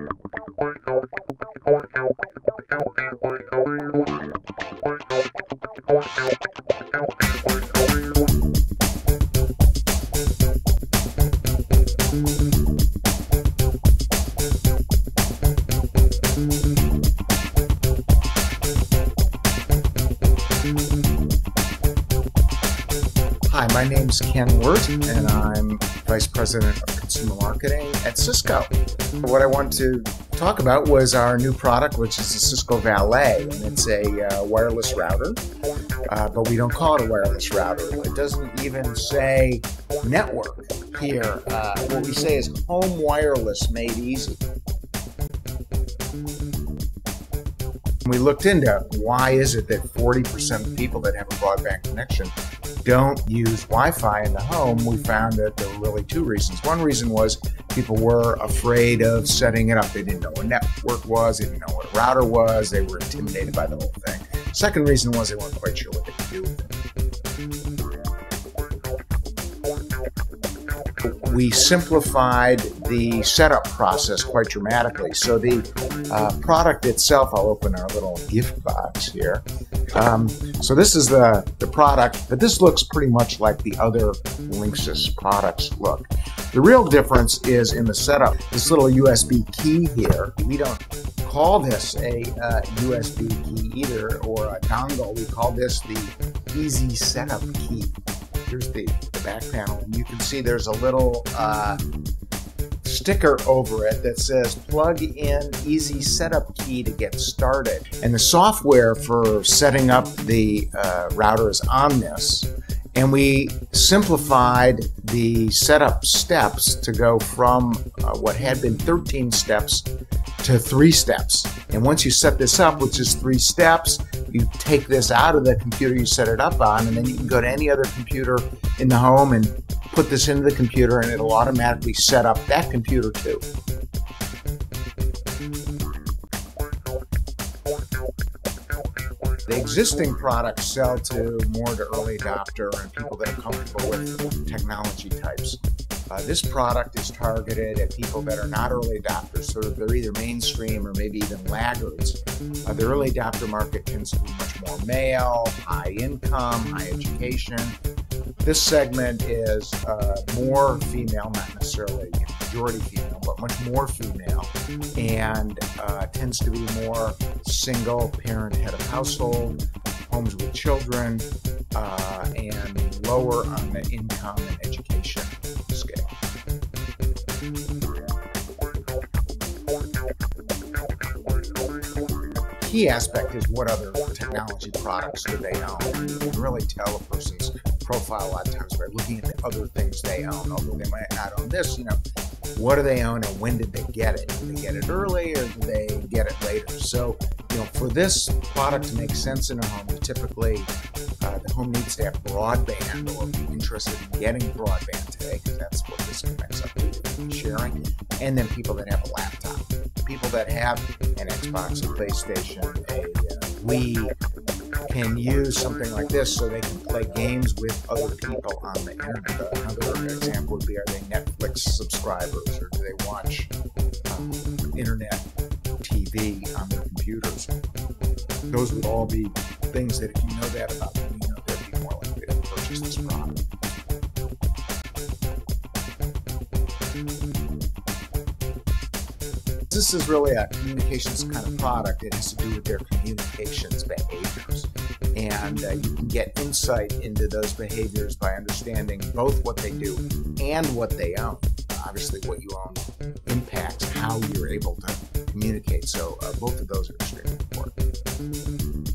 Hi, my name's Ken Wirt, and I'm Vice President of Consumer Marketing at Cisco. What I want to talk about was our new product, which is the Cisco Valet, and it's a wireless router, but we don't call it a wireless router. It doesn't even say network here. What we say is home wireless made easy. We looked into why is it that 40% of people that have a broadband connection don't use Wi-Fi in the home. We found that there were really two reasons. One reason was people were afraid of setting it up. They didn't know what a network was, they didn't know what a router was, they were intimidated by the whole thing. Second reason was they weren't quite sure what they could do with it. We simplified the setup process quite dramatically. So the product itself, I'll open our little gift box here. So this is the product, but this looks pretty much like the other Linksys products look. The real difference is in the setup. This little USB key here, we don't call this a USB key either, or a dongle. We call this the easy setup key. Here's the back panel, and you can see there's a little sticker over it that says plug in easy setup key to get started. And the software for setting up the router is on this. And we simplified the setup steps to go from what had been 13 steps to 3 steps. And once you set this up, which is 3 steps, you take this out of the computer you set it up on, and then you can go to any other computer in the home and put this into the computer, and it'll automatically set up that computer too. The existing products sell more to early adopter and people that are comfortable with technology types. This product is targeted at people that are not early adopters, so they're either mainstream or maybe even laggards. The early adopter market tends to be much more male, high income, high education. This segment is more female, not necessarily majority female, but much more female, and tends to be more single parent head of household, homes with children, and lower on the income and education scale. Key aspect is what other technology products do they own. You can really tell a person's profile a lot of times by looking at the other things they own, although they might not own this. What do they own and when did they get it? Did they get it early or did they get it later? So, for this product to make sense in a home, typically the home needs to have broadband or be interested in getting broadband today, because that's what this connects up to, sharing. And then people that have a laptop. People that have an Xbox, a PlayStation, a Wii, can use something like this so they can play games with other people on the internet. Another example would be, are they Netflix subscribers, or do they watch internet TV on their computers? Those would all be things that if you know that about them, they'd be more likely to purchase this product. This is really a communications kind of product. It has to do with their communications behaviors. And you can get insight into those behaviors by understanding both what they do and what they own. Obviously, what you own impacts how you're able to communicate. So both of those are extremely important.